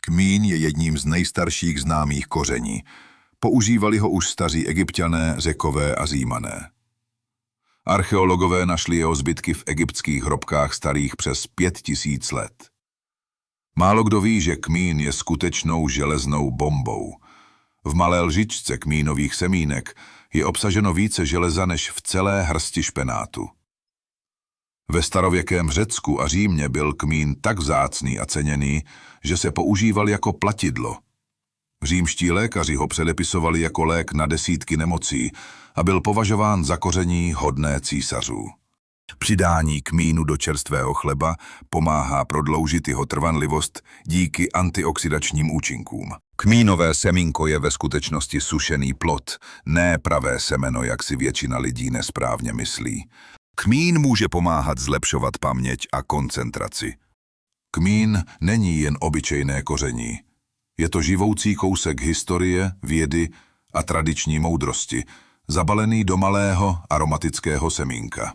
Kmín je jedním z nejstarších známých koření. Používali ho už staří Egypťané, Řekové a Římané. Archeologové našli jeho zbytky v egyptských hrobkách starých přes 5000 let. Málo kdo ví, že kmín je skutečnou železnou bombou. V malé lžičce kmínových semínek je obsaženo více železa než v celé hrsti špenátu. Ve starověkém Řecku a Římě byl kmín tak vzácný a ceněný, že se používal jako platidlo. Římští lékaři ho předepisovali jako lék na desítky nemocí a byl považován za koření hodné císařů. Přidání kmínu do čerstvého chleba pomáhá prodloužit jeho trvanlivost díky antioxidačním účinkům. Kmínové semínko je ve skutečnosti sušený plod, ne pravé semeno, jak si většina lidí nesprávně myslí. Kmín může pomáhat zlepšovat paměť a koncentraci. Kmín není jen obyčejné koření. Je to živoucí kousek historie, vědy a tradiční moudrosti, zabalený do malého aromatického semínka.